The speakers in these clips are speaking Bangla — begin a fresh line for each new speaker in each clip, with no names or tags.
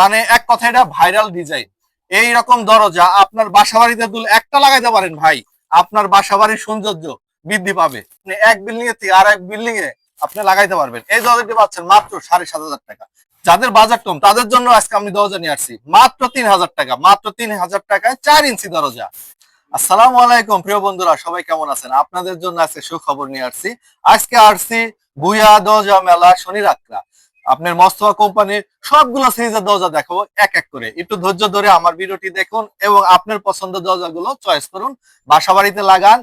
মানে এক কথায় এটা ভাইরাল ডিজাইন। এই রকম দরজা আপনার বাসাবাড়িতে দুল একটা লাগাইতে পারেন ভাই, আপনার বাসাবাড়ির সৌন্দর্য বৃদ্ধি পাবে। এক বিল্ডিং এর থেকে আর এক বিল্ডিং এ আপনি লাগাইতে পারবেন। এই দরজাটি পাচ্ছেন মাত্র 7,500 টাকা। যাদের বাজেট কম তাদের জন্য আজকে আমি দরজা নিয়ে আসছি মাত্র 3,000 টাকা, মাত্র 3,000 টাকায় 4 ইঞ্চি দরজা। আসসালামু আলাইকুম প্রিয় বন্ধুরা, সবাই কেমন আছেন? আপনাদের জন্য আজকে সুখবর নিয়ে আসছি। আজকে আসছি ভুইয়া দরজা মেলা শনি রাত্রা। আপনার মস্তফা কোম্পানির সবগুলো সিরিজের দরজা দেখাবো এক এক করে। একটু ধৈর্য ধরে আমার ভিডিওটি দেখুন এবং আপনার পছন্দের দরজাগুলো চয়েস করুন, বাসা বাড়িতে লাগান,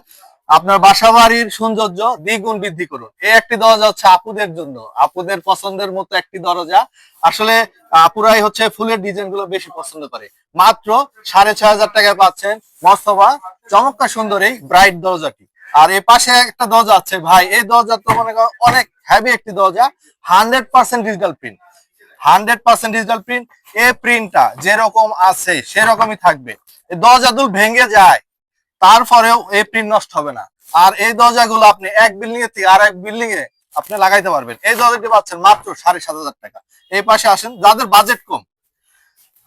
আপনার বাসা বাড়ির সৌন্দর্য দ্বিগুণ বৃদ্ধি করুন। এই একটি দরজা হচ্ছে আপুদের জন্য, আপুদের পছন্দের মতো একটি দরজা। আসলে আপুরাই হচ্ছে ফুলের ডিজাইন গুলো বেশি পছন্দ করে। মাত্র 6,500 টাকায় পাচ্ছেন মস্তফা চমৎকার সুন্দর এই ব্রাইট দরজাটি। আর এই পাশে একটা দরজা আছে ভাই, এই দরজা তো মনে করেন অনেক হেভি একটি দরজা, 100% ডিজিটাল প্রিন্ট, 100% ডিজিটাল প্রিন্ট। এই প্রিন্টটা যেরকম আছে সেরকমই থাকবে। এই দরজা দুল ভেঙে যায় তারপরেও এই প্রিন্ট নষ্ট হবে না। আর এই দরজাগুলো আপনি এক বিল্ডিং এর থেকে আর এক বিল্ডিং এ আপনি লাগাইতে পারবেন। এই দরজাটি পাচ্ছেন মাত্র 7,500 টাকা। এই পাশে আসেন, যাদের বাজেট কম,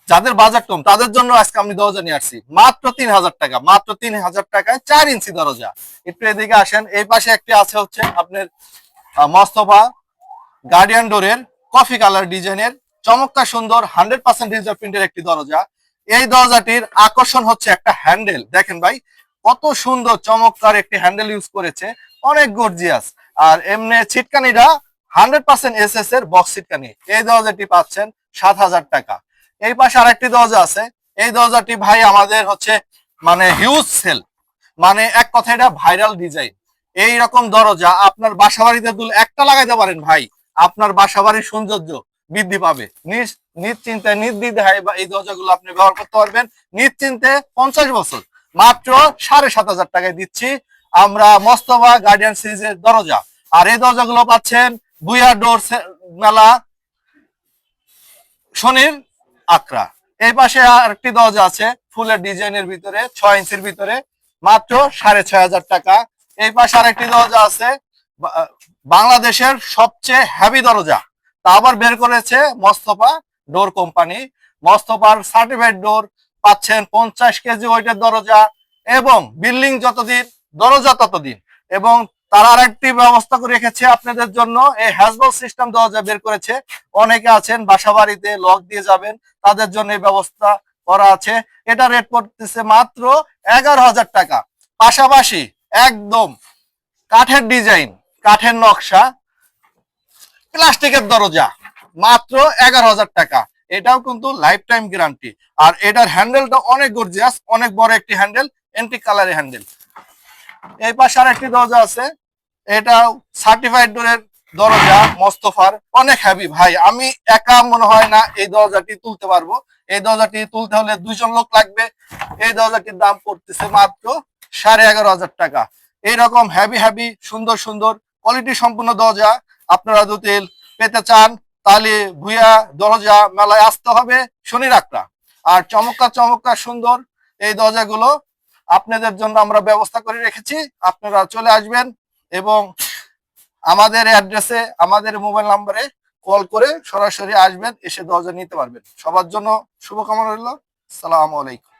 যাদের বাজেট কম তাদের জন্য আজকে আমি দরজা নিয়ে আসছি মাত্র 3,000 টাকা, মাত্র 3,000 টাকায় 4 ইঞ্চি দরজা। একটু এদিকে আসেন, এই পাশে একটি আছে হচ্ছে আপনার মস্তফা গার্ডিয়ান ডোরের কফি কালার ডিজাইনের চমৎকার সুন্দর 100% ডিজিটাল প্রিন্টের একটি দরজা। এই দরজাটির আকর্ষণ হচ্ছে একটা হ্যান্ডেল। দেখেন ভাই কত সুন্দর চমৎকার একটি হ্যান্ডেল ইউজ করেছে, অনেক গর্জিয়াস। আর এমনি ছিটকানিটা 100% এসএস এর বক্স ছিটকানি। এই দরজাটি পাচ্ছেন 7,000 টাকা। এই পাশে আরেকটি দরজা আছে, এই দরজাটি ভাই আমাদের হচ্ছে মানে হিউজ সেল, মানে এক কথায় এটা ভাইরাল ডিজাইন। এই রকম দরজা আপনার বাসা বাড়িতে দুল একটা লাগাইতে পারেন ভাই, আপনার বাসা বাড়ির সৌন্দর্য বৃদ্ধি পাবে। নিশ্চিন্তে নির্দ্বিধায় এই দরজাগুলো আপনি ব্যবহার করতে পারবেন নিশ্চিন্তে 50 বছর। মাত্র 7,500 টাকায় দিচ্ছি আমরা মস্তফা গার্ডিয়ান সিরিজের দরজা। আর এই দরজাগুলো পাচ্ছেন ভুইয়া ডোর মেলা শনির আকরা। এই পাশে আরেকটি দরজা আছে ফুলের ডিজাইনের ভিতরে 6 ইঞ্চির ভিতরে, মাত্র 6,500 টাকা। এই পাশে আরেকটি দরজা আছে বাংলাদেশের সবচেয়ে হেভি দরজা, তা আবার বের করেছে মস্তফা ডোর কোম্পানি। মস্তফার সার্টিফাইড ডোর পাচ্ছেন 50 কেজি ওয়েটের দরজা, এবং বিল্ডিং যতদিন দরজা ততদিন। এবং তারা আরেকটি ব্যবস্থা করে রেখেছে আপনাদের জন্য, এই হ্যাজবল সিস্টেম দরজা বের করেছে। অনেকে আছেন বাসা বাড়িতে লক দিয়ে যাবেন, তাদের জন্য এই ব্যবস্থা করা আছে। এটা রেট করতেছে মাত্র 11,000 টাকা। পাশাপাশি একদম কাঠের ডিজাইন, কাঠের নকশা, প্লাস্টিকের দরজা, মাত্র 11,000 টাকা। এটাও কিন্তু লাইফ টাইম গ্যারান্টি। আর এটার হ্যান্ডেলটা অনেক গর্জিয়াস, অনেক বড় একটি হ্যান্ডেল, এন্টিক কালারের হ্যান্ডেল। এই পাশে আরেকটি দরজা আছে, এটাও সার্টিফাইড ডোরের দরজা মস্তফার, অনেক হেভি ভাই। আমি একা মনে হয় না এই দরজাটি তুলতে পারবো, এই দরজাটি তুলতে হলে 2 জন লোক লাগবে। এই দরজাটির দাম পড়তেছে মাত্র 11,500 টাকা। এইরকম হেভি হেভি সুন্দর সুন্দর কোয়ালিটি সম্পূর্ণ দরজা আপনারা যদি পেতে চান তাহলে ভুইয়া দরজা মেলায় আসতে হবে শনি রাত্রা। আর চমৎকার চমৎকার সুন্দর এই দরজাগুলো আপনাদের জন্য আমরা ব্যবস্থা করে রেখেছি, আপনারা চলে আসবেন এবং আমাদের অ্যাড্রেসে আমাদের মোবাইল নাম্বারে কল করে সরাসরি আসবেন, এসে দরজা নিতে পারবেন। সবার জন্য শুভকামনা রইল। আসসালামু আলাইকুম।